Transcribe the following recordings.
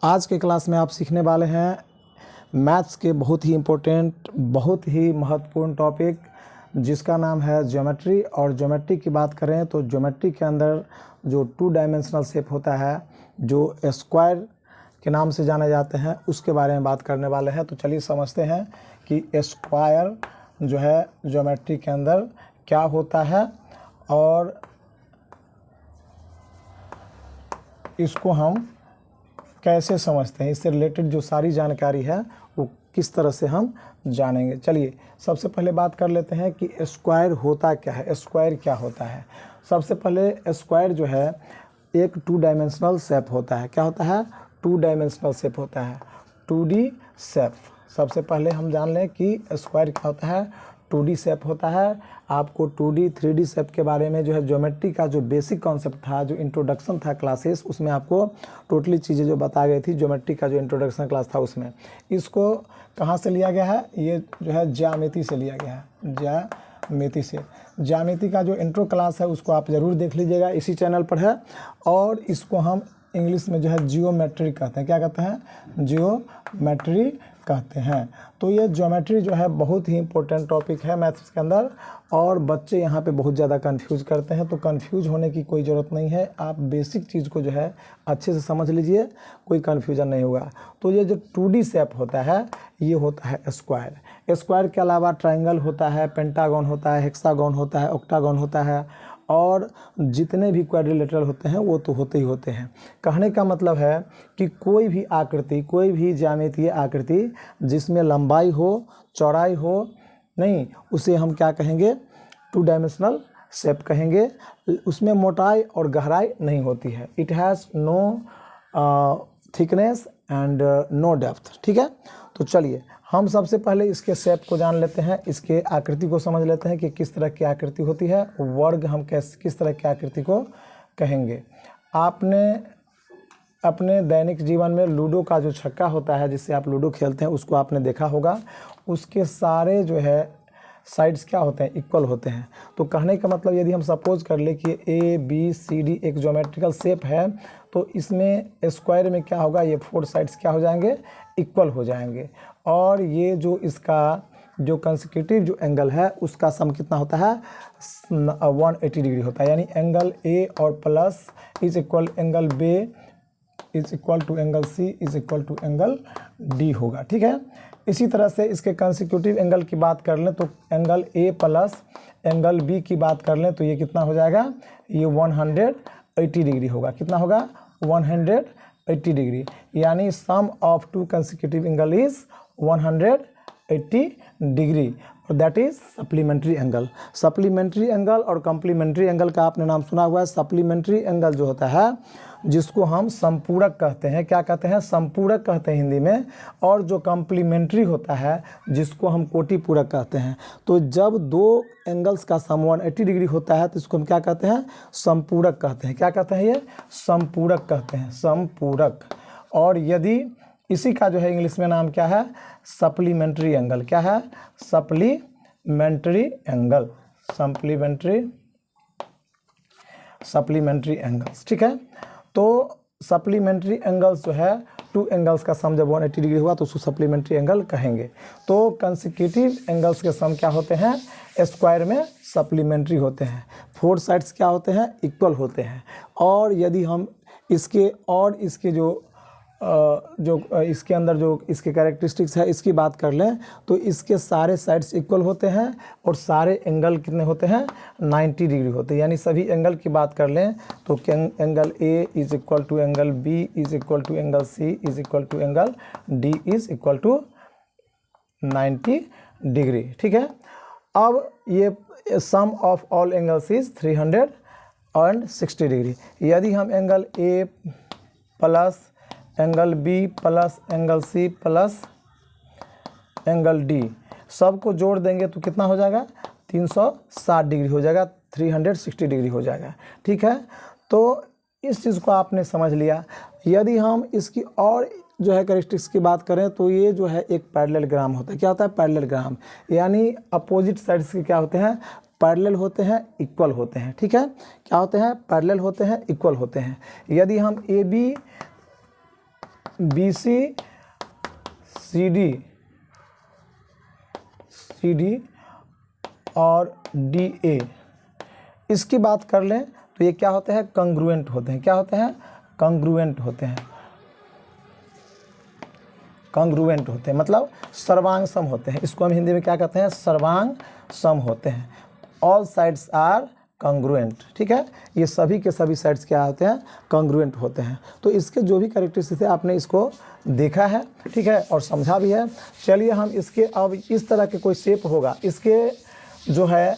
आज के क्लास में आप सीखने वाले हैं मैथ्स के बहुत ही इम्पोर्टेंट, बहुत ही महत्वपूर्ण टॉपिक जिसका नाम है ज्योमेट्री। और ज्योमेट्री की बात करें तो ज्योमेट्री के अंदर जो 2 डायमेंशनल शेप होता है, जो स्क्वायर के नाम से जाने जाते हैं, उसके बारे में बात करने वाले हैं। तो चलिए समझते हैं कि स्क्वायर जो है ज्योमेट्री के अंदर क्या होता है और इसको हम कैसे समझते हैं, इससे रिलेटेड जो सारी जानकारी है वो किस तरह से हम जानेंगे। चलिए सबसे पहले बात कर लेते हैं कि स्क्वायर होता क्या है। स्क्वायर क्या होता है? सबसे पहले स्क्वायर जो है एक 2 डायमेंशनल शेप होता है। क्या होता है? 2 डायमेंशनल शेप होता है, 2D शेप। सबसे पहले हम जान लें कि स्क्वायर क्या होता है। 2D शेप होता है। आपको 2D 3D शेप के बारे में जो है ज्योमेट्री का जो बेसिक कॉन्सेप्ट था, जो इंट्रोडक्शन था क्लासेस, उसमें आपको टोटली चीज़ें जो बताई गई थी ज्योमेट्री का जो इंट्रोडक्शन क्लास था उसमें। इसको कहाँ से लिया गया है? ये जो है ज्यामिति से लिया गया है, ज्यामिति से। ज्यामिति का जो इंट्रो क्लास है उसको आप ज़रूर देख लीजिएगा, इसी चैनल पर है। और इसको हम इंग्लिश में जो है जियोमेट्री कहते हैं। क्या कहते हैं? जियोमेट्री कहते हैं। तो ये ज्योमेट्री जो है बहुत ही इंपॉर्टेंट टॉपिक है मैथ्स के अंदर, और बच्चे यहाँ पे बहुत ज़्यादा कंफ्यूज करते हैं। तो कंफ्यूज होने की कोई ज़रूरत नहीं है, आप बेसिक चीज़ को जो है अच्छे से समझ लीजिए, कोई कंफ्यूजन नहीं होगा। तो ये जो 2D शेप होता है ये होता है स्क्वायर। स्क्वायर के अलावा ट्रायंगल होता है, पेंटागन होता है, हेक्सागन होता है, ऑक्टागन होता है, और जितने भी क्वाड्रिलेटरल होते हैं वो तो होते ही होते हैं। कहने का मतलब है कि कोई भी आकृति, कोई भी ज्यामितीय आकृति जिसमें लंबाई हो, चौड़ाई हो, नहीं, उसे हम क्या कहेंगे? 2 डायमेंशनल शेप कहेंगे। उसमें मोटाई और गहराई नहीं होती है। It has no thickness and no depth. ठीक है, तो चलिए हम सबसे पहले इसके शेप को जान लेते हैं, इसके आकृति को समझ लेते हैं कि किस तरह की आकृति होती है। वर्ग हम किस तरह की आकृति को कहेंगे। आपने अपने दैनिक जीवन में लूडो का जो छक्का होता है, जिससे आप लूडो खेलते हैं, उसको आपने देखा होगा। उसके सारे जो है साइड्स क्या होते हैं? इक्वल होते हैं। तो कहने का मतलब यदि हम सपोज कर ले कि ABCD एक ज्योमेट्रिकल शेप है, तो इसमें स्क्वायर में क्या होगा? ये 4 साइड्स क्या हो जाएंगे? इक्वल हो जाएंगे। और ये जो इसका जो कंसेक्यूटिव जो एंगल है उसका सम कितना होता है? 180 डिग्री होता है। यानी एंगल A और plus is equal angle B is equal to angle C is equal to angle D होगा। ठीक है, इसी तरह से इसके कंसेक्यूटिव एंगल की बात कर लें तो angle A plus angle B की बात कर लें तो ये कितना हो जाएगा? ये 180 डिग्री होगा। कितना होगा? 180 डिग्री। यानी sum of 2 consecutive angle is 180 degree, और that is supplementary angle. Supplementary angle और कम्प्लीमेंट्री एंगल का आपने नाम सुना हुआ है। सप्लीमेंट्री एंगल जो होता है जिसको हम संपूरक कहते हैं। क्या कहते हैं? संपूरक कहते हैं हिंदी में। और जो कम्प्लीमेंट्री होता है जिसको हम कोटि पूरक कहते हैं। तो जब 2 एंगल्स का सम 180 डिग्री होता है तो इसको हम क्या कहते हैं? संपूरक कहते हैं। क्या कहते हैं? ये संपूरक कहते हैं, संपूरक। और यदि इसी का जो है इंग्लिश में नाम क्या है? Supplementary angle. क्या है? Supplementary angle, supplementary angles. ठीक है, तो सप्लीमेंट्री एंगल्स जो है 2 एंगल्स का सम जब 180 डिग्री हुआ तो उसको सप्लीमेंट्री एंगल कहेंगे। तो कंसेक्यूटिव एंगल्स के सम क्या होते हैं? स्क्वायर में सप्लीमेंट्री होते हैं। 4 साइड्स क्या होते हैं? इक्वल होते हैं। और यदि हम इसके और इसके इसके अंदर जो इसके कैरेक्टरिस्टिक्स है इसकी बात कर लें तो इसके सारे साइड्स इक्वल होते हैं और सारे एंगल कितने होते हैं? 90 डिग्री होते हैं। यानी सभी एंगल की बात कर लें तो angle A is equal to angle B is equal to angle C is equal to angle D is equal to 90 degree. ठीक है, अब ये sum of all angles is 360 degree. यदि हम angle A plus angle B plus angle C plus angle D सबको जोड़ देंगे तो कितना हो जाएगा? 360 डिग्री हो जाएगा, 360 डिग्री हो जाएगा। ठीक है, तो इस चीज़ को आपने समझ लिया। यदि हम इसकी और जो है कैरेक्टरिस्टिक्स की बात करें तो ये जो है एक पैरेललोग्राम होता है। क्या होता है? पैरेललोग्राम। यानी अपोजिट साइड्स के क्या होते हैं? पैरेलल होते हैं, इक्वल होते हैं। ठीक है, क्या होते हैं? पैरेलल होते हैं, इक्वल होते हैं। यदि हम AB BC CD और DA इसकी बात कर लें तो ये क्या होते हैं, कंग्रुएंट होते हैं। क्या होते हैं, कंग्रुएंट होते हैं। कंग्रुएंट होते हैं मतलब सर्वांग सम होते हैं। इसको हम हिंदी में क्या कहते हैं, सर्वांग सम होते हैं। ऑल साइड्स आर कंग्रुएंट, ठीक है। ये सभी के सभी साइड्स क्या होते हैं, कंग्रुएंट होते हैं। तो इसके जो भी कैरेक्टरिस्टिक्स है आपने इसको देखा है, ठीक है, और समझा भी है। चलिए हम इसके अब इस तरह के कोई शेप होगा, इसके जो है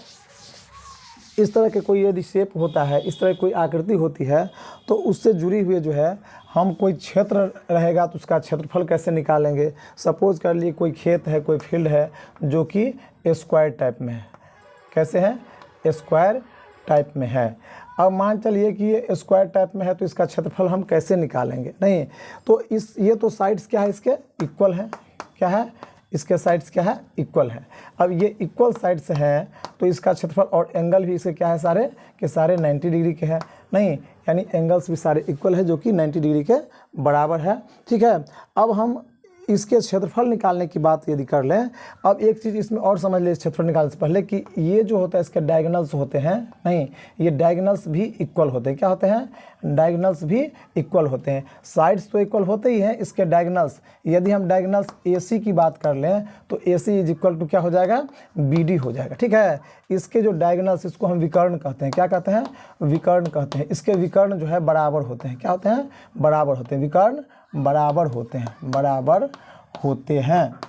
इस तरह के कोई यदि शेप होता है, इस तरह की कोई आकृति होती है, तो उससे जुड़ी हुई जो है हम कोई क्षेत्र रहेगा तो उसका क्षेत्रफल कैसे निकालेंगे। सपोज कर लिए कोई खेत है, कोई फील्ड है जो कि स्क्वायर टाइप में है। कैसे है, स्क्वायर टाइप में है। अब मान चलिए कि ये स्क्वायर टाइप में है तो इसका क्षेत्रफल हम कैसे निकालेंगे। नहीं तो ये तो साइड्स क्या है, इसके इक्वल है। क्या है, इसके साइड्स क्या है, इक्वल है। अब ये इक्वल साइड्स हैं तो इसका क्षेत्रफल और एंगल भी इसके क्या है, सारे के सारे 90 डिग्री के हैं। नहीं यानी एंगल्स भी सारे इक्वल है जो कि 90 डिग्री के बराबर है, ठीक है। अब हम इसके क्षेत्रफल निकालने की बात यदि कर लें, अब एक चीज़ इसमें और समझ ले क्षेत्रफल निकालने से पहले कि ये जो होता है इसके डायगोनल्स होते हैं। नहीं, ये डायगोनल्स भी इक्वल होते हैं। क्या होते हैं, डायगोनल्स भी इक्वल होते हैं। साइड्स तो इक्वल होते ही हैं, इसके डायगोनल्स, यदि हम डायगोनल्स AC की बात कर लें तो AC इज इक्वल टू क्या हो जाएगा, BD हो जाएगा, ठीक है। इसके जो डायगोनल्स, इसको हम विकर्ण कहते हैं। क्या कहते हैं, विकर्ण कहते हैं। इसके विकर्ण जो है बराबर होते हैं। क्या होते हैं, बराबर होते हैं। विकर्ण बराबर होते हैं, बराबर होते हैं।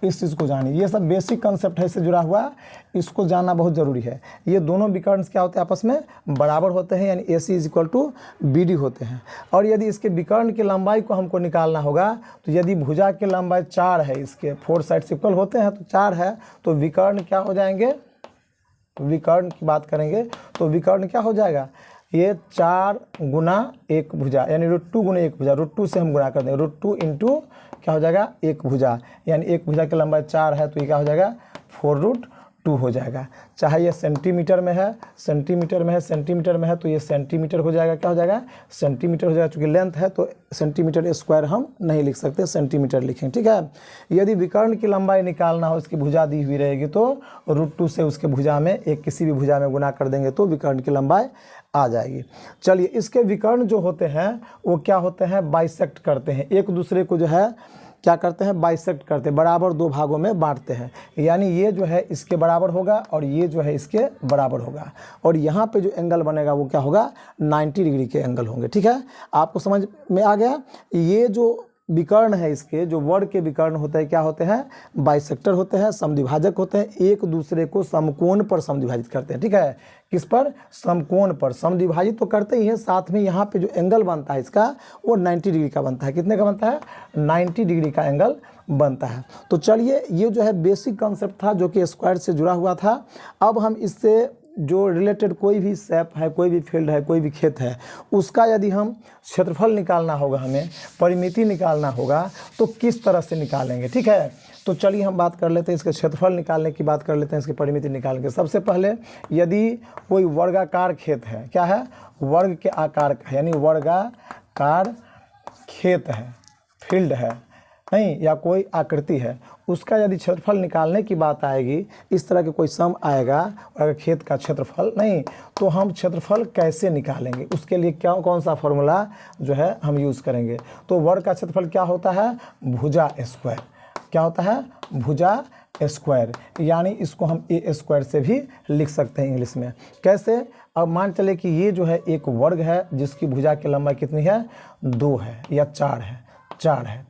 इस चीज़ को जानिए, ये सब बेसिक कंसेप्ट है, इससे जुड़ा हुआ, इसको जानना बहुत ज़रूरी है। ये दोनों विकर्ण क्या होते हैं, आपस में बराबर होते हैं, यानी AC is equal to BD होते हैं। और यदि इसके विकर्ण की लंबाई को हमको निकालना होगा तो यदि भुजा की लंबाई 4 है, इसके 4 साइड्स इक्वल होते हैं तो 4 है, तो विकर्ण क्या हो जाएंगे, विकर्ण की बात करेंगे तो विकर्ण क्या हो जाएगा, ये 4 गुना 1 भुजा यानी √2 गुना 1 भुजा, √2 से हम गुना कर देंगे, √2 इंटू क्या हो जाएगा, 1 भुजा, यानी 1 भुजा की लंबाई 4 है तो ये क्या हो जाएगा, 4√2 हो जाएगा। चाहे ये सेंटीमीटर में है, सेंटीमीटर में है, सेंटीमीटर में है तो ये सेंटीमीटर हो जाएगा। क्या हो जाएगा, सेंटीमीटर हो जाएगा। चूँकि लेंथ है तो सेंटीमीटर स्क्वायर हम नहीं लिख सकते, सेंटीमीटर लिखेंगे, ठीक है। यदि विकर्ण की लंबाई निकालना हो, इसकी भुजा दी हुई रहेगी तो √2 से उसके भुजा में किसी भी भुजा में गुना कर देंगे तो विकर्ण की लंबाई आ जाएगी। चलिए, इसके विकर्ण जो होते हैं वो क्या होते हैं, बाइसेक्ट करते हैं, एक दूसरे को जो है क्या करते हैं, बाइसेक्ट करते हैं, बराबर 2 भागों में बांटते हैं। यानी ये जो है इसके बराबर होगा और ये जो है इसके बराबर होगा, और यहाँ पे जो एंगल बनेगा वो क्या होगा, 90 डिग्री के एंगल होंगे, ठीक है। आपको समझ में आ गया। ये जो विकर्ण है, इसके जो वर्ग के विकर्ण होते हैं क्या होते हैं, बाइसेक्टर होते हैं, समद्विभाजक होते हैं, एक दूसरे को समकोण पर समद्विभाजित करते हैं, ठीक है। किस पर, समकोण पर समद्विभाजित तो करते ही हैं, साथ में यहाँ पे जो एंगल बनता है इसका वो 90 डिग्री का बनता है। कितने का बनता है, 90 डिग्री का एंगल बनता है। तो चलिए, ये जो है बेसिक कॉन्सेप्ट था जो कि स्क्वायर से जुड़ा हुआ था। अब हम इससे जो रिलेटेड कोई भी शेप है, कोई भी फील्ड है, कोई भी खेत है, उसका यदि हम क्षेत्रफल निकालना होगा, हमें परिमिति निकालना होगा तो किस तरह से निकालेंगे, ठीक है। तो चलिए हम बात कर लेते हैं, इसके क्षेत्रफल निकालने की बात कर लेते हैं, इसकी परिमिति निकालने की। सबसे पहले यदि कोई वर्गाकार खेत है, क्या है, वर्ग के आकार का, यानी वर्गाकार खेत है, फील्ड है, नहीं, या कोई आकृति है, उसका यदि क्षेत्रफल निकालने की बात आएगी, इस तरह के कोई सम आएगा अगर खेत का क्षेत्रफल, नहीं तो हम क्षेत्रफल कैसे निकालेंगे, उसके लिए क्या कौन सा फॉर्मूला जो है हम यूज़ करेंगे। तो वर्ग का क्षेत्रफल क्या होता है, भुजा स्क्वायर। क्या होता है, भुजा स्क्वायर, यानी इसको हम A² से भी लिख सकते हैं इंग्लिश में। कैसे, अब मान चले कि ये जो है एक वर्ग है जिसकी भुजा की लंबाई कितनी है, 2 है या 4 है,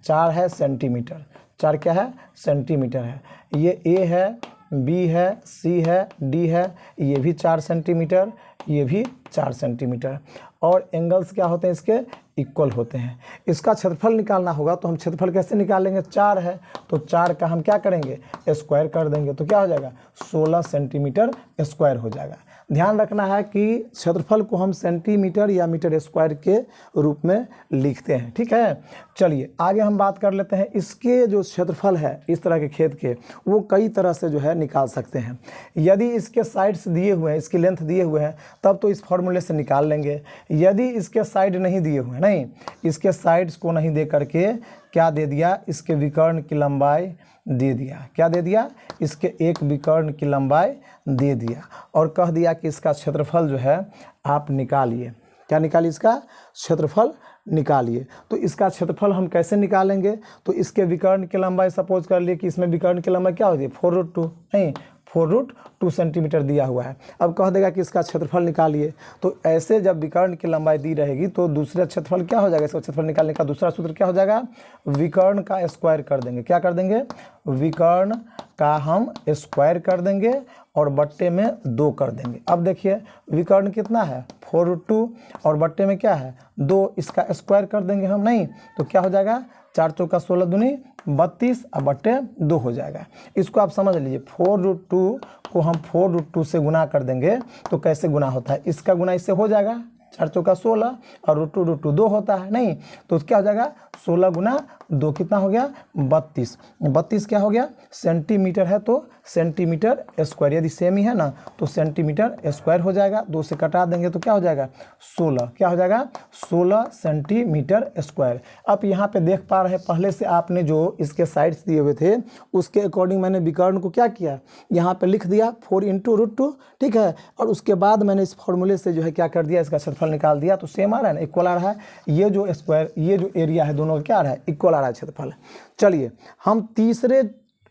4 है सेंटीमीटर, 4 क्या है, सेंटीमीटर है। ये A है, B है, C है, D है, ये भी 4 सेंटीमीटर, ये भी 4 सेंटीमीटर, और एंगल्स क्या होते हैं इसके, इक्वल होते हैं। इसका क्षेत्रफल निकालना होगा तो हम क्षेत्रफल कैसे निकालेंगे, 4 है तो 4 का हम क्या करेंगे, स्क्वायर कर देंगे तो क्या हो जाएगा, 16 सेंटीमीटर स्क्वायर हो जाएगा। ध्यान रखना है कि क्षेत्रफल को हम सेंटीमीटर या मीटर स्क्वायर के रूप में लिखते हैं, ठीक है। चलिए आगे हम बात कर लेते हैं। इसके जो क्षेत्रफल है इस तरह के खेत के, वो कई तरह से जो है निकाल सकते हैं। यदि इसके साइड्स दिए हुए हैं, इसकी लेंथ दिए हुए हैं, तब तो इस फॉर्मूले से निकाल लेंगे। यदि इसके साइड नहीं दिए हुए हैं, नहीं, इसके साइड्स को नहीं दे करके क्या दे दिया, इसके विकर्ण की लंबाई दे दिया। क्या दे दिया, इसके एक विकर्ण की लंबाई दे दिया और कह दिया कि इसका क्षेत्रफल जो है आप निकालिए। क्या निकालिए, इसका क्षेत्रफल निकालिए। तो इसका क्षेत्रफल हम कैसे निकालेंगे, तो इसके विकर्ण की लंबाई सपोज कर लिए कि इसमें विकर्ण की लंबाई क्या होती है 4√2, नहीं 4√2 सेंटीमीटर दिया हुआ है। अब कह देगा कि इसका क्षेत्रफल निकालिए। तो ऐसे जब विकर्ण की लंबाई दी रहेगी तो दूसरा क्षेत्रफल क्या हो जाएगा, इसका क्षेत्रफल निकालने का दूसरा सूत्र क्या हो जाएगा, विकर्ण का स्क्वायर कर देंगे। क्या कर देंगे, विकर्ण का हम स्क्वायर कर देंगे और बट्टे में 2 कर देंगे। अब देखिए विकर्ण कितना है 4√2 और बट्टे में क्या है 2, इसका स्क्वायर कर देंगे हम, नहीं तो क्या हो जाएगा 4 चौका 16 दूनी 32 और बट्टे 2 हो जाएगा। इसको आप समझ लीजिए, 4√2 को हम 4√2 से गुना कर देंगे तो कैसे गुना होता है, इसका गुना इससे हो जाएगा, 4 चौका 16 और √2 2 होता है, नहीं तो क्या हो जाएगा 16 गुना 2 कितना हो गया 32। 32 क्या हो गया सेंटीमीटर है तो सेंटीमीटर स्क्वायर, यदि सेम ही है ना तो सेंटीमीटर स्क्वायर हो जाएगा। 2 से कटा देंगे तो क्या हो जाएगा 16, क्या हो जाएगा 16 सेंटीमीटर स्क्वायर। अब यहाँ पे देख पा रहे हैं पहले से आपने जो इसके साइड्स दिए हुए थे उसके अकॉर्डिंग मैंने विकर्ण को क्या किया, यहाँ पे लिख दिया 4 × √2, ठीक है, और उसके बाद मैंने इस फॉर्मूले से जो है क्या कर दिया, इसका क्षेत्रफल निकाल दिया। तो सेम आ रहा है ना, इक्वल आ रहा है, ये जो स्क्वायर ये जो एरिया है दोनों का क्या आ रहा है इक्वल आ रहा है क्षेत्रफल। चलिए हम तीसरे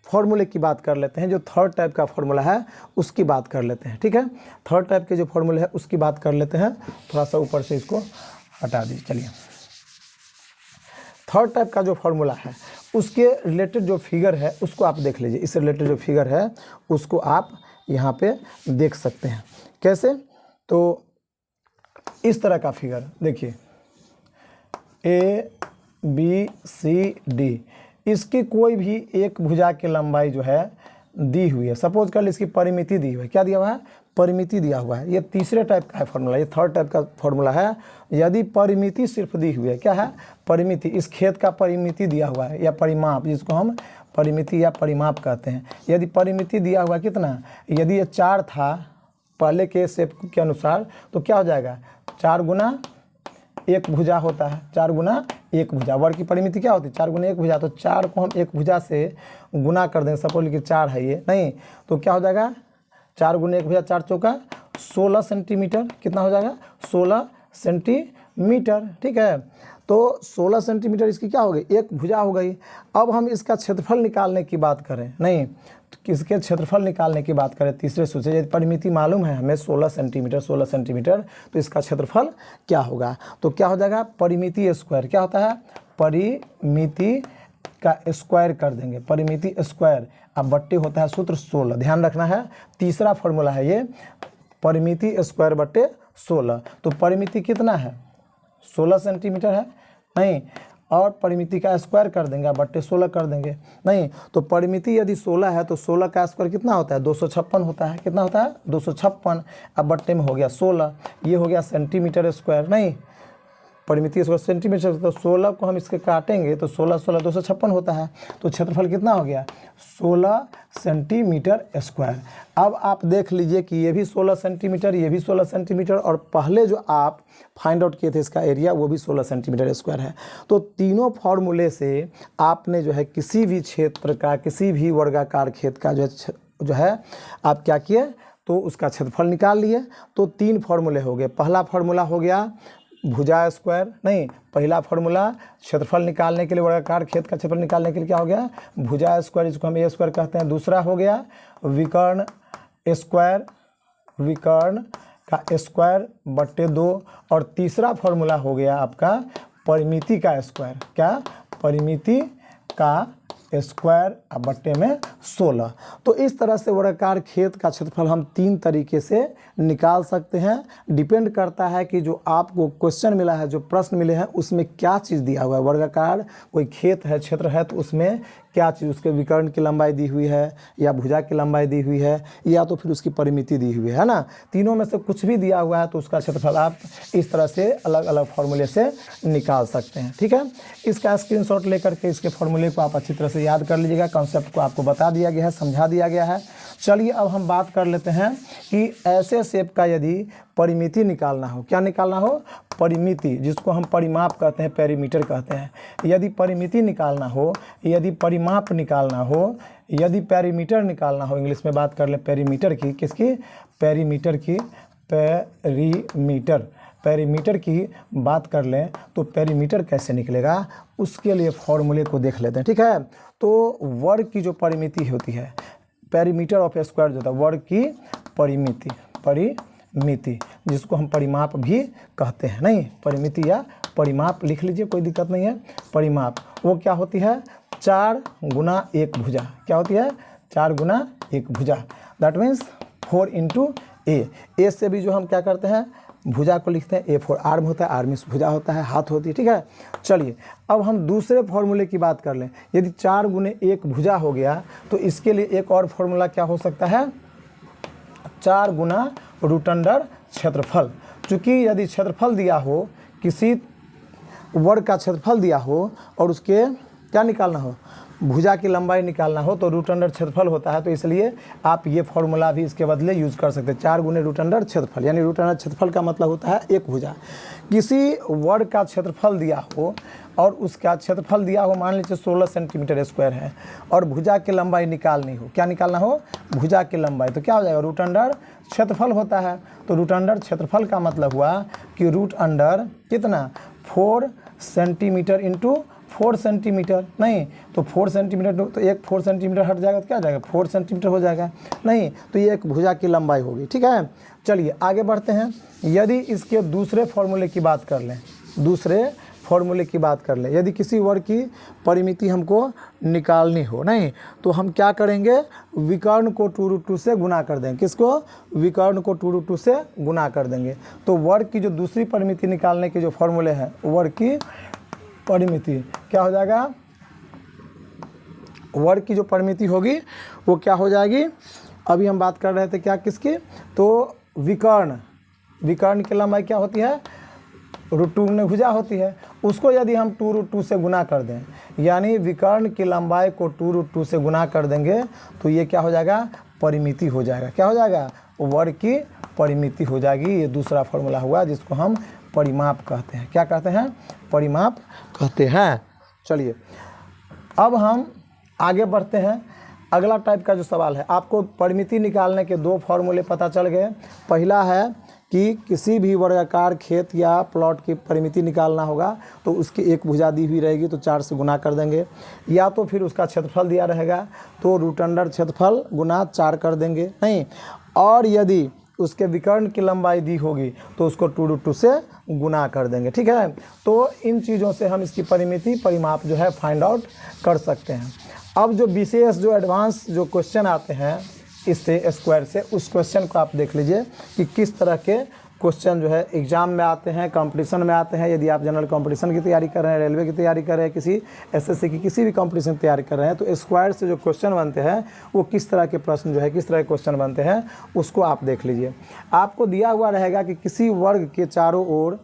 फॉर्मूले की बात कर लेते हैं, जो थर्ड टाइप का फॉर्मूला है उसकी बात कर लेते हैं, ठीक है। थर्ड टाइप के जो फॉर्मूले है उसकी बात कर लेते हैं, थोड़ा सा ऊपर से इसको हटा दीजिए। चलिए थर्ड टाइप का जो फॉर्मूला है उसके रिलेटेड जो फिगर है उसको आप देख लीजिए। इससे रिलेटेड जो फिगर है उसको आप यहाँ पे देख सकते हैं। कैसे, तो इस तरह का फिगर देखिए ABCD, इसकी कोई भी एक भुजा की लंबाई जो है दी हुई है। सपोज कर ली इसकी परिमिति दी हुई है, क्या दिया हुआ है परिमिति दिया हुआ है। ये तीसरे टाइप का है फॉर्मूला, ये थर्ड टाइप का फॉर्मूला है। यदि परिमिति सिर्फ दी हुई है, क्या है परिमिति, इस खेत का परिमिति दिया हुआ है या परिमाप, जिसको हम परिमिति या परिमाप कहते हैं। यदि परिमिति दिया हुआ कितना, यदि ये 4 था पहले के शेप के अनुसार तो क्या हो जाएगा 4 गुना 1 भुजा होता है, 4 गुना 1 भुजा। वर्ग की परिमिति क्या होती है 4 गुना 1 भुजा। तो 4 को हम 1 भुजा से गुना कर देंगे, सपोज कि 4 है ये, नहीं तो क्या हो जाएगा 4 गुना 1 भुजा 4 चौका 16 सेंटीमीटर, कितना हो जाएगा 16 सेंटीमीटर, ठीक है। तो 16 सेंटीमीटर इसकी क्या हो गई एक भुजा हो गई। अब हम इसका क्षेत्रफल निकालने की बात करें, नहीं तो किसके क्षेत्रफल निकालने की बात करें तीसरे सूत्र से, यदि परिमिति मालूम है हमें 16 सेंटीमीटर, तो इसका क्षेत्रफल क्या होगा, तो क्या हो जाएगा परिमिति स्क्वायर, क्या होता है परिमिति का स्क्वायर कर देंगे, परिमिति स्क्वायर। अब बट्टे होता है सूत्र 16, ध्यान रखना है तीसरा फॉर्मूला है ये, परिमिति स्क्वायर बट्टे 16। तो परिमिति कितना है 16 सेंटीमीटर है, नहीं और परिमिति का स्क्वायर कर देंगे, बट्टे 16 कर देंगे, नहीं तो परिमिति यदि 16 है तो 16 का स्क्वायर कितना होता है 256 होता है, कितना होता है 256। अब बट्टे में हो गया 16, ये हो गया सेंटीमीटर स्क्वायर, नहीं परिमिति स्क्वायर सेंटीमीटर, तो 16 को हम इसके काटेंगे तो 16 256 होता है। तो क्षेत्रफल कितना हो गया 16 सेंटीमीटर स्क्वायर। अब आप देख लीजिए कि ये भी 16 सेंटीमीटर, ये भी 16 सेंटीमीटर और पहले जो आप फाइंड आउट किए थे इसका एरिया वो भी 16 सेंटीमीटर स्क्वायर है। तो तीनों फॉर्मूले से आपने जो है किसी भी क्षेत्र का, किसी भी वर्गाकार खेत का जो है आप क्या किए तो उसका क्षेत्रफल निकाल लिए। तो 3 फॉर्मूले हो गए। पहला फॉर्मूला हो गया भुजा स्क्वायर, नहीं पहला फॉर्मूला क्षेत्रफल निकालने के लिए, वर्गाकार खेत का क्षेत्रफल निकालने के लिए क्या हो गया भुजा स्क्वायर, जिसको हम ए स्क्वायर कहते हैं। दूसरा हो गया विकर्ण स्क्वायर, विकर्ण का स्क्वायर बट्टे 2। और तीसरा फॉर्मूला हो गया आपका परिमिति का स्क्वायर, क्या परिमिति का स्क्वायर बट्टे में 16। तो इस तरह से वर्गाकार खेत का क्षेत्रफल हम 3 तरीके से निकाल सकते हैं। डिपेंड करता है कि जो आपको क्वेश्चन मिला है, जो प्रश्न मिले हैं उसमें क्या चीज़ दिया हुआ है। वर्गाकार कोई खेत है, क्षेत्र है तो उसमें क्या चीज़, उसके विकर्ण की लंबाई दी हुई है या भुजा की लंबाई दी हुई है या तो फिर उसकी परिमिति दी हुई है ना। तीनों में से कुछ भी दिया हुआ है तो उसका क्षेत्रफल आप इस तरह से अलग अलग फॉर्मूले से निकाल सकते हैं। ठीक है, इसका स्क्रीनशॉट लेकर के इसके फॉर्मूले को आप अच्छी तरह से याद कर लीजिएगा। कॉन्सेप्ट को आपको बता दिया गया है, समझा दिया गया है। चलिए अब हम बात कर लेते हैं कि ऐसे शेप का यदि परिमिति निकालना हो, क्या निकालना हो, परिमिति, जिसको हम परिमाप कहते हैं, पेरीमीटर कहते हैं। यदि परिमिति निकालना हो, यदि परिमाप निकालना हो, यदि पेरीमीटर निकालना हो, इंग्लिश में बात कर लें पेरीमीटर की, किसकी, पेरीमीटर की, पेरीमीटर की बात कर लें तो पेरीमीटर कैसे निकलेगा, उसके लिए फॉर्मूले को देख लेते हैं। ठीक है, तो वर्ग की जो परिमिति होती है, पेरीमीटर ऑफ स्क्वायर जो होता है, वर्ग की परिमिति जिसको हम परिमाप भी कहते हैं, नहीं, परिमिति या परिमाप लिख लीजिए, कोई दिक्कत नहीं है। परिमाप वो क्या होती है, 4 गुना 1 भुजा, क्या होती है, 4 गुना 1 भुजा, दैट मीन्स 4 इंटू ए से भी जो हम क्या करते हैं, भुजा को लिखते हैं, A4 आर्म होता है, आर्म मीन्स भुजा होता है, हाथ होती है। ठीक है, चलिए अब हम दूसरे फॉर्मूले की बात कर लें। यदि 4 गुने 1 भुजा हो गया तो इसके लिए एक और फॉर्मूला क्या हो सकता है, 4 गुना रूट अंडर क्षेत्रफल। चूँकि यदि क्षेत्रफल दिया हो, किसी वर्ग का क्षेत्रफल दिया हो और उसके क्या निकालना हो, भुजा की लंबाई निकालना हो, तो रूट अंडर क्षेत्रफल होता है। तो इसलिए आप ये फॉर्मूला भी इसके बदले यूज कर सकते हैं, 4 गुने रूट अंडर क्षेत्रफल, यानी रूट अंडर क्षेत्रफल का मतलब होता है 1 भुजा। किसी वर्ग का क्षेत्रफल दिया हो और उसका क्षेत्रफल दिया हो, मान लीजिए 16 सेंटीमीटर स्क्वायर है और भुजा की लंबाई निकालनी हो, क्या निकालना हो, भुजा की लंबाई, तो क्या हो जाएगा, रूट अंडर क्षेत्रफल होता है। तो रूट अंडर क्षेत्रफल का मतलब हुआ कि रूट अंडर कितना, 4 सेंटीमीटर इंटू 4 सेंटीमीटर, नहीं तो 4 सेंटीमीटर, तो एक 4 सेंटीमीटर हट जाएगा तो क्या हो जाएगा, 4 सेंटीमीटर हो जाएगा, नहीं तो ये एक भुजा की लंबाई होगी। ठीक है, चलिए आगे बढ़ते हैं। यदि इसके दूसरे फॉर्मूले की बात कर लें, यदि किसी वर्ग की परिमिति हमको निकालनी हो, नहीं तो हम क्या करेंगे, विकर्ण को 2√2 से गुना कर देंगे, किसको, विकर्ण को 2√2 से गुना कर देंगे। तो वर्ग की जो दूसरी परिमिति निकालने के जो फॉर्मूले हैं, वर्ग की परिमिति क्या हो जाएगा, वर्ग की जो परिमिति होगी वो क्या हो जाएगी, अभी हम बात कर रहे थे क्या, किसकी, तो विकर्ण की लंबाई क्या होती है, √2 में भुजा होती है, उसको यदि हम 2√2 से गुना कर दें, यानी विकर्ण की लंबाई को 2√2 से गुना कर देंगे तो ये क्या हो जाएगा, परिमिति हो जाएगा, क्या हो जाएगा, वर्ग की परिमिति हो जाएगी। ये दूसरा फॉर्मूला हुआ जिसको हम परिमाप कहते हैं, क्या कहते हैं, परिमाप कहते हैं। चलिए अब हम आगे बढ़ते हैं। अगला टाइप का जो सवाल है, आपको परिमिति निकालने के 2 फॉर्मूले पता चल गए। पहला है कि किसी भी वर्गाकार खेत या प्लॉट की परिमिति निकालना होगा तो उसकी एक भुजा दी हुई रहेगी तो 4 से गुना कर देंगे, या तो फिर उसका क्षेत्रफल दिया रहेगा तो रूट अंडर क्षेत्रफल गुना 4 कर देंगे, नहीं, और यदि उसके विकर्ण की लंबाई दी होगी तो उसको 2√2 से गुना कर देंगे। ठीक है, तो इन चीज़ों से हम इसकी परिमिति परिमाप जो है फाइंड आउट कर सकते हैं। अब जो विशेष जो एडवांस जो क्वेश्चन आते हैं इससे स्क्वायर से, उस क्वेश्चन को आप देख लीजिए कि किस तरह के क्वेश्चन जो है एग्जाम में आते हैं, कंपटीशन में आते हैं। यदि आप जनरल कंपटीशन की तैयारी कर रहे हैं, रेलवे की तैयारी कर रहे हैं, किसी एसएससी की किसी भी कंपटीशन की तैयारी कर रहे हैं, तो स्क्वायर से जो क्वेश्चन बनते हैं वो किस तरह के प्रश्न जो है, किस तरह के क्वेश्चन बनते हैं उसको आप देख लीजिए। आपको दिया हुआ रहेगा कि किसी वर्ग के चारों ओर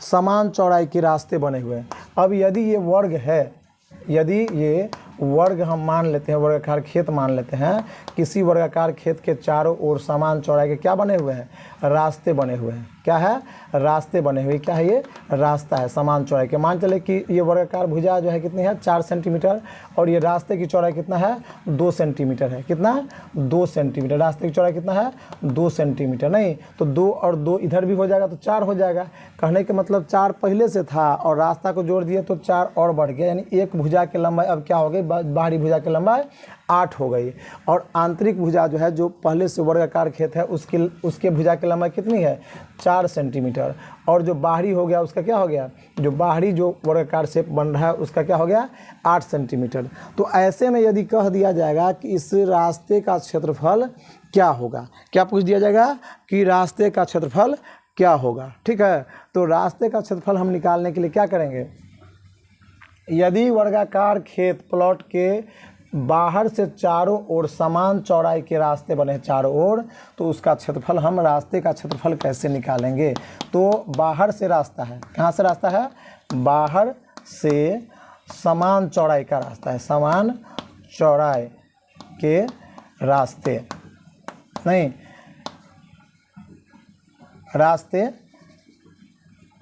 समान चौड़ाई के रास्ते बने हुए हैं। अब यदि ये वर्ग है, यदि ये वर्ग हम मान लेते हैं, वर्गाकार खेत मान लेते हैं, किसी वर्गाकार खेत के चारों ओर समान चौड़ाई के क्या बने हुए हैं, रास्ते बने हुए हैं। क्या है, रास्ते बने हुए, क्या है ये, रास्ता है समान चौड़ाई के। मान चले कि ये वर्गाकार भुजा जो है कितनी है, 4 सेंटीमीटर, और ये रास्ते की चौड़ाई कितना है, 2 सेंटीमीटर है। कितना, 2 सेंटीमीटर। रास्ते की चौड़ाई कितना है, 2 सेंटीमीटर, नहीं तो 2 और 2 इधर भी हो जाएगा तो 4 हो जाएगा। कहने के मतलब 4 पहले से था और रास्ता को जोड़ दिए तो 4 और बढ़ गया, यानी एक भुजा की लंबाई अब क्या हो गई, बाहरी भुजा की लंबाई 8 हो गई, और आंतरिक भुजा जो है जो पहले से वर्गाकार खेत है उसके भुजा की लंबाई कितनी है, 4 सेंटीमीटर, और जो बाहरी हो गया उसका क्या हो गया, जो बाहरी जो वर्गाकार शेप बन रहा है उसका क्या हो गया, 8 सेंटीमीटर। तो ऐसे में यदि कह दिया जाएगा कि इस रास्ते का क्षेत्रफल क्या होगा, क्या पूछ दिया जाएगा कि रास्ते का क्षेत्रफल क्या होगा। ठीक है, तो रास्ते का क्षेत्रफल हम निकालने के लिए क्या करेंगे, यदि वर्गाकार खेत प्लॉट के बाहर से चारों ओर समान चौड़ाई के रास्ते बने चारों ओर, तो उसका क्षेत्रफल हम रास्ते का क्षेत्रफल कैसे निकालेंगे। तो बाहर से रास्ता है, कहाँ से रास्ता है, बाहर से समान चौड़ाई का रास्ता है, समान चौड़ाई के रास्ते नहीं, रास्ते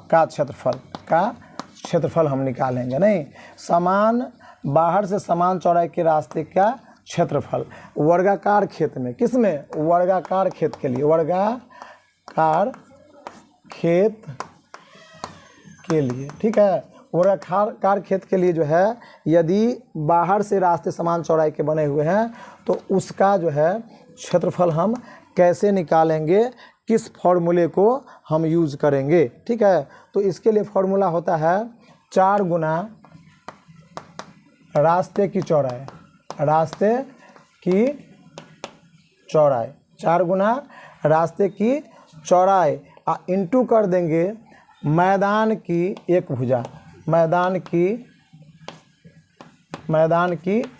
का क्षेत्रफल हम निकालेंगे। नहीं, समान बाहर से समान चौड़ाई के रास्ते का क्षेत्रफल वर्गाकार खेत में, किसमें, वर्गाकार खेत के लिए, वर्गाकार खेत के लिए, ठीक है। वर्गाकार खेत के लिए जो है, यदि बाहर से रास्ते समान चौड़ाई के बने हुए हैं तो उसका जो है क्षेत्रफल हम कैसे निकालेंगे, किस फॉर्मूले को हम यूज करेंगे, ठीक है। तो इसके लिए फॉर्मूला होता है 4 गुना रास्ते की चौड़ाई, रास्ते की चौड़ाई, 4 गुना रास्ते की चौड़ाई इंटू कर देंगे मैदान की एक भुजा, मैदान की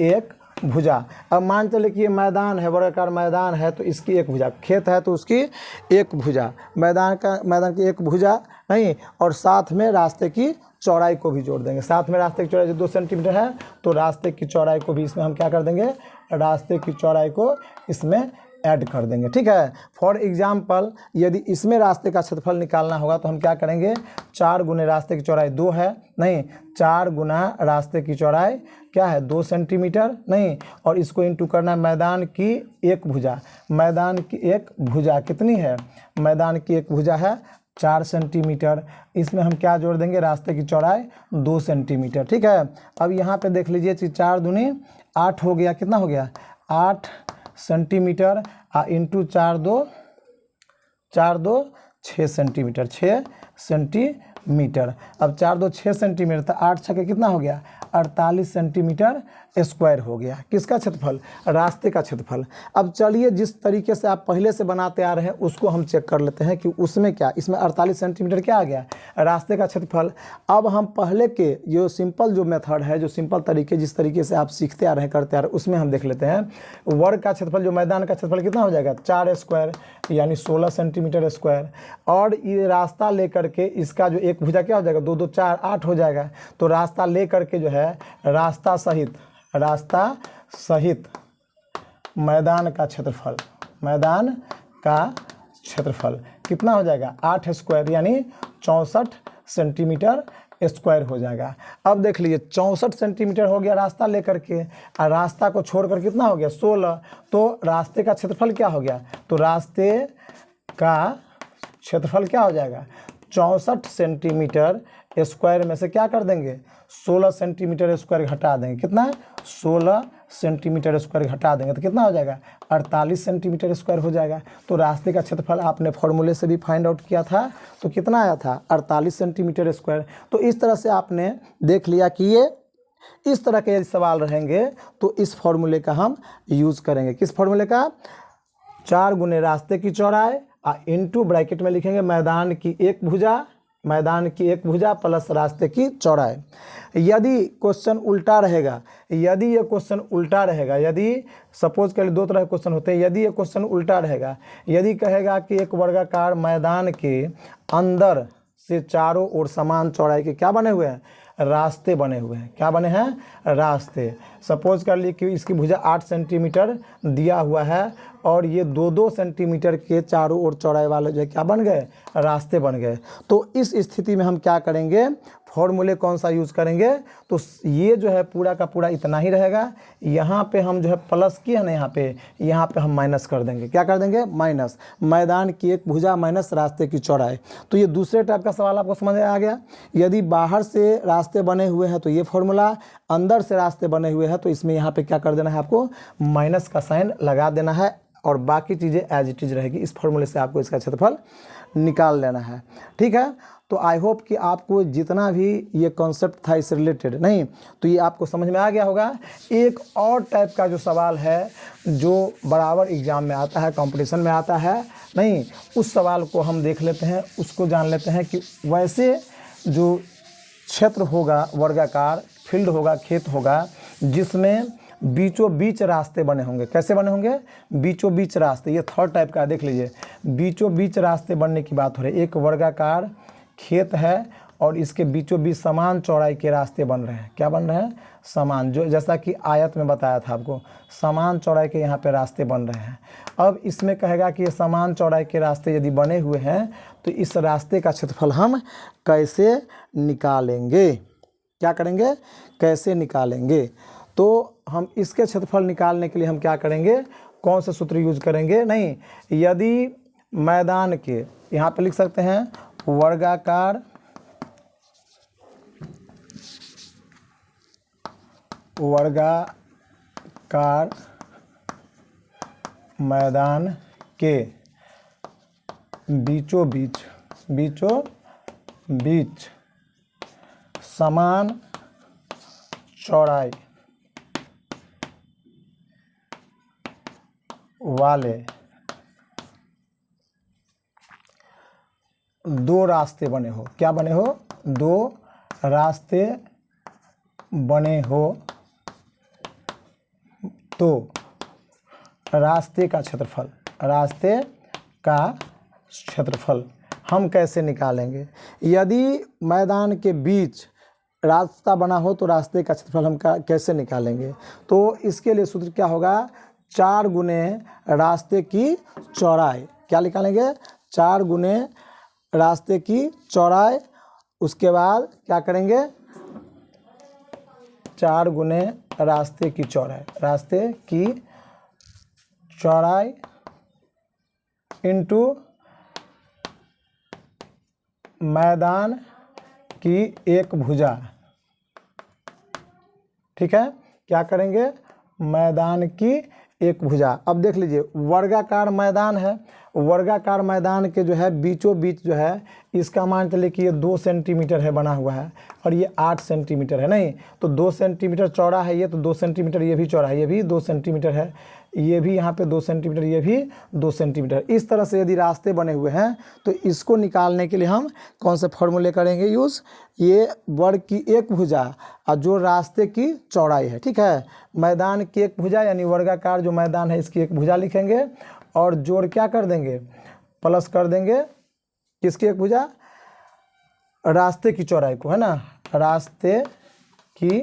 एक भुजा। अब मान चले कि ये मैदान है, वर्गाकार मैदान है, तो इसकी एक भुजा, खेत है तो उसकी एक भुजा, मैदान की एक भुजा नहीं, और साथ में रास्ते की चौड़ाई को भी जोड़ देंगे। साथ में रास्ते की चौड़ाई जो 2 सेंटीमीटर है, तो रास्ते की चौड़ाई को भी इसमें हम क्या कर देंगे, रास्ते की चौड़ाई को इसमें ऐड कर देंगे, ठीक है। फॉर एग्जाम्पल यदि इसमें रास्ते का क्षेत्रफल निकालना होगा तो हम क्या करेंगे, 4 गुने रास्ते की चौड़ाई 2 है, नहीं, 4 गुना रास्ते की चौड़ाई क्या है, 2 सेंटीमीटर नहीं, और इसको इंटू करना है मैदान की एक भुजा। मैदान की एक भुजा कितनी है, मैदान की एक भुजा है 4 सेंटीमीटर, इसमें हम क्या जोड़ देंगे, रास्ते की चौड़ाई 2 सेंटीमीटर, ठीक है। अब यहाँ पे देख लीजिए 4 दूनी 8 हो गया, कितना हो गया, 8 सेंटीमीटर इंटू 4 2 6 सेंटीमीटर, 6 सेंटीमीटर। अब 4 2 6 सेंटीमीटर, तो 8 छके कितना हो गया, 48 सेंटीमीटर स्क्वायर हो गया। किसका क्षेत्रफल, रास्ते का क्षेत्रफल। अब चलिए जिस तरीके से आप पहले से बनाते आ रहे हैं उसको हम चेक कर लेते हैं कि उसमें क्या, इसमें 48 सेंटीमीटर क्या आ गया, रास्ते का क्षेत्रफल। अब हम पहले के जो सिंपल जो मेथड है, जो सिंपल तरीके जिस तरीके से आप सीखते आ रहे हैं, करते आ रहे हैं, उसमें हम देख लेते हैं। वर्ग का क्षेत्रफल जो मैदान का क्षेत्रफल कितना हो जाएगा, 4 स्क्वायर यानी 16 सेंटीमीटर स्क्वायर, और ये रास्ता लेकर के इसका जो एक भुजा क्या हो जाएगा, 2 2 4 8 हो जाएगा। तो रास्ता लेकर के जो है रास्ता सहित मैदान का क्षेत्रफल कितना हो जाएगा, 8 स्क्वायर यानी 64 सेंटीमीटर स्क्वायर हो जाएगा। अब देख लीजिए 64 सेंटीमीटर हो गया रास्ता लेकर के, और रास्ता को छोड़कर कितना हो गया, 16। तो रास्ते का क्षेत्रफल क्या हो गया, तो रास्ते का क्षेत्रफल क्या हो जाएगा, 64 सेंटीमीटर स्क्वायर में से क्या कर देंगे, 16 सेंटीमीटर स्क्वायर घटा देंगे, कितना, 16 सेंटीमीटर स्क्वायर घटा देंगे तो कितना हो जाएगा, 48 सेंटीमीटर स्क्वायर हो जाएगा। तो रास्ते का क्षेत्रफल आपने फॉर्मूले से भी फाइंड आउट किया था, तो कितना आया था, 48 सेंटीमीटर स्क्वायर। तो इस तरह से आपने देख लिया कि ये इस तरह के यदि सवाल रहेंगे तो इस फॉर्मूले का हम यूज़ करेंगे। किस फॉर्मूले का, 4 गुने रास्ते की चौड़ाई इंटू ब्रैकेट में लिखेंगे मैदान की एक भुजा प्लस रास्ते की चौड़ाई। यदि क्वेश्चन उल्टा रहेगा, यदि सपोज कर 2 तरह के क्वेश्चन होते हैं, यदि ये क्वेश्चन उल्टा रहेगा, यदि कहेगा कि एक वर्गाकार मैदान के अंदर से चारों ओर समान चौड़ाई के क्या बने हुए हैं, रास्ते बने हुए हैं, क्या बने हैं, रास्ते। सपोज कर लिए कि इसकी भुजा 8 सेंटीमीटर दिया हुआ है और ये 2-2 सेंटीमीटर के चारों ओर चौड़ाई वाले जो क्या बन गए, रास्ते बन गए। तो इस स्थिति में हम क्या करेंगे, फॉर्मूले कौन सा यूज़ करेंगे, तो ये जो है पूरा का पूरा इतना ही रहेगा। यहाँ पे हम जो है प्लस किए है ना, यहाँ पे हम माइनस कर देंगे, क्या कर देंगे, माइनस, मैदान की एक भुजा माइनस रास्ते की चौड़ाई। तो ये दूसरे टाइप का सवाल आपको समझ आ गया। यदि बाहर से रास्ते बने हुए हैं तो ये फॉर्मूला, अंदर से रास्ते बने हुए हैं तो इसमें यहाँ पे क्या कर देना है, आपको माइनस का साइन लगा देना है, और बाकी चीज़ें एज इट इज़ रहेगी। इस फॉर्मूले से आपको इसका क्षेत्रफल निकाल लेना है, ठीक है। तो आई होप कि आपको जितना भी ये कॉन्सेप्ट था इससे रिलेटेड, नहीं तो ये आपको समझ में आ गया होगा। एक और टाइप का जो सवाल है जो बराबर एग्जाम में आता है, कंपटीशन में आता है, नहीं उस सवाल को हम देख लेते हैं, उसको जान लेते हैं कि वैसे जो क्षेत्र होगा वर्गाकार फील्ड होगा, खेत होगा, जिसमें बीचों बीच रास्ते बने होंगे। कैसे बने होंगे? बीचों बीच रास्ते। ये थर्ड टाइप का है, देख लीजिए। बीचों बीच रास्ते बनने की बात हो रही है। एक वर्गाकार खेत है और इसके बीचों बीच समान चौड़ाई के रास्ते बन रहे हैं। क्या बन रहे हैं? समान, जो जैसा कि आयत में बताया था आपको, समान चौड़ाई के यहाँ पे रास्ते बन रहे हैं। अब इसमें कहेगा कि ये समान चौड़ाई के रास्ते यदि बने हुए हैं तो इस रास्ते का क्षेत्रफल हम कैसे निकालेंगे? क्या करेंगे? कैसे निकालेंगे? तो हम इसके क्षेत्रफल निकालने के लिए हम क्या करेंगे? कौन सा सूत्र यूज करेंगे? नहीं, यदि मैदान के, यहाँ पे लिख सकते हैं वर्गाकार मैदान के बीचों बीच समान चौड़ाई वाले दो रास्ते बने हो। क्या बने हो? दो रास्ते बने हो तो रास्ते का क्षेत्रफल हम कैसे निकालेंगे? यदि मैदान के बीच रास्ता बना हो तो रास्ते का क्षेत्रफल हम कैसे निकालेंगे? तो इसके लिए सूत्र क्या होगा? 4 गुने रास्ते की चौड़ाई। क्या निकालेंगे? 4 गुने रास्ते की चौड़ाई। उसके बाद क्या करेंगे? 4 गुने रास्ते की चौड़ाई इंटू मैदान की एक भुजा। ठीक है? क्या करेंगे? मैदान की एक भुजा। अब देख लीजिए, वर्गाकार मैदान है, वर्गाकार मैदान के जो है बीचों बीच जो है, इसका मान चलिए कि ये 2 सेंटीमीटर है बना हुआ है और ये 8 सेंटीमीटर है। नहीं तो 2 सेंटीमीटर चौड़ा है ये, तो 2 सेंटीमीटर ये भी चौड़ा है, ये भी 2 सेंटीमीटर है, ये भी यहाँ पे 2 सेंटीमीटर, ये भी 2 सेंटीमीटर। इस तरह से यदि रास्ते बने हुए हैं तो इसको निकालने के लिए हम कौन से फॉर्मूले करेंगे यूज़? ये वर्ग की एक भुजा और जो रास्ते की चौड़ाई है। ठीक है? मैदान की एक भुजा यानी वर्गाकार जो मैदान है इसकी एक भुजा लिखेंगे और जोड़ क्या कर देंगे? प्लस कर देंगे किसकी एक भुजा? रास्ते की चौड़ाई को, है ना? रास्ते की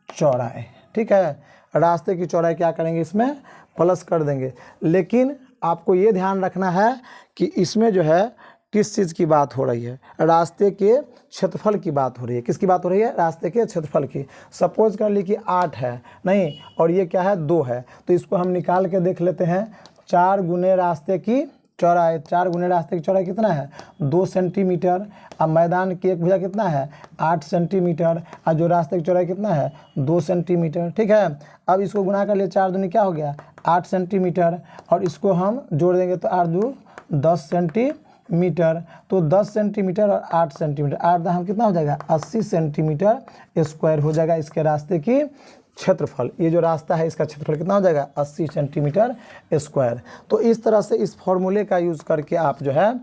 चौड़ाई। ठीक है? रास्ते की चौड़ाई क्या करेंगे? इसमें प्लस कर देंगे। लेकिन आपको ये ध्यान रखना है कि इसमें जो है किस चीज़ की बात हो रही है? रास्ते के क्षेत्रफल की बात हो रही है। किसकी बात हो रही है? रास्ते के क्षेत्रफल की। सपोज कर ली कि 8 है, नहीं, और ये क्या है? 2 है, तो इसको हम निकाल के देख लेते हैं। 4 गुने रास्ते की चौड़ाई, 4 गुने रास्ते की चौड़ाई कितना है? 2 सेंटीमीटर। अब मैदान की एक भुजा कितना है? 8 सेंटीमीटर। और जो रास्ते की चौड़ाई कितना है? 2 सेंटीमीटर। ठीक है? अब इसको गुना कर लिए, 4 दूनी क्या हो गया? 8 सेंटीमीटर। और इसको हम जोड़ देंगे तो 8 दूनी 10 सेंटीमीटर। तो 10 सेंटीमीटर और 8 सेंटीमीटर, 8 दाम कितना हो जाएगा? 80 सेंटीमीटर स्क्वायर हो जाएगा इसके रास्ते की क्षेत्रफल। ये जो रास्ता है इसका क्षेत्रफल कितना हो जाएगा? 80 सेंटीमीटर स्क्वायर। तो इस तरह से इस फॉर्मूले का यूज़ करके आप जो है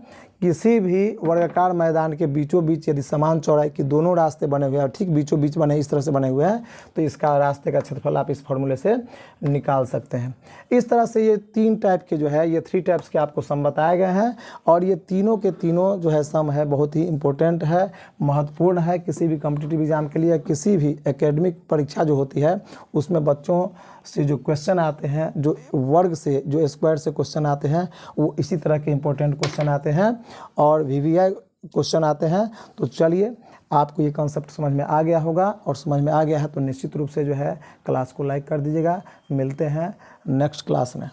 किसी भी वर्गाकार मैदान के बीचों बीच यदि समान चौड़ाई की दोनों रास्ते बने हुए हैं, ठीक बीचों बीच बने इस तरह से बने हुए हैं, तो इसका रास्ते का क्षेत्रफल आप इस फॉर्मूले से निकाल सकते हैं। इस तरह से ये 3 टाइप के जो है, ये 3 टाइप्स के आपको सम बताए गए हैं और ये तीनों के तीनों जो है सम है बहुत ही इम्पोर्टेंट है, महत्वपूर्ण है। किसी भी कॉम्पिटिटिव एग्जाम के लिए, किसी भी एकेडमिक परीक्षा जो होती है उसमें बच्चों से जो क्वेश्चन आते हैं, जो वर्ग से, जो स्क्वायर से क्वेश्चन आते हैं, वो इसी तरह के इम्पोर्टेंट क्वेश्चन आते हैं और VVI क्वेश्चन आते हैं। तो चलिए, आपको ये कॉन्सेप्ट समझ में आ गया होगा और समझ में आ गया है तो निश्चित रूप से जो है क्लास को लाइक कर दीजिएगा। मिलते हैं नेक्स्ट क्लास में।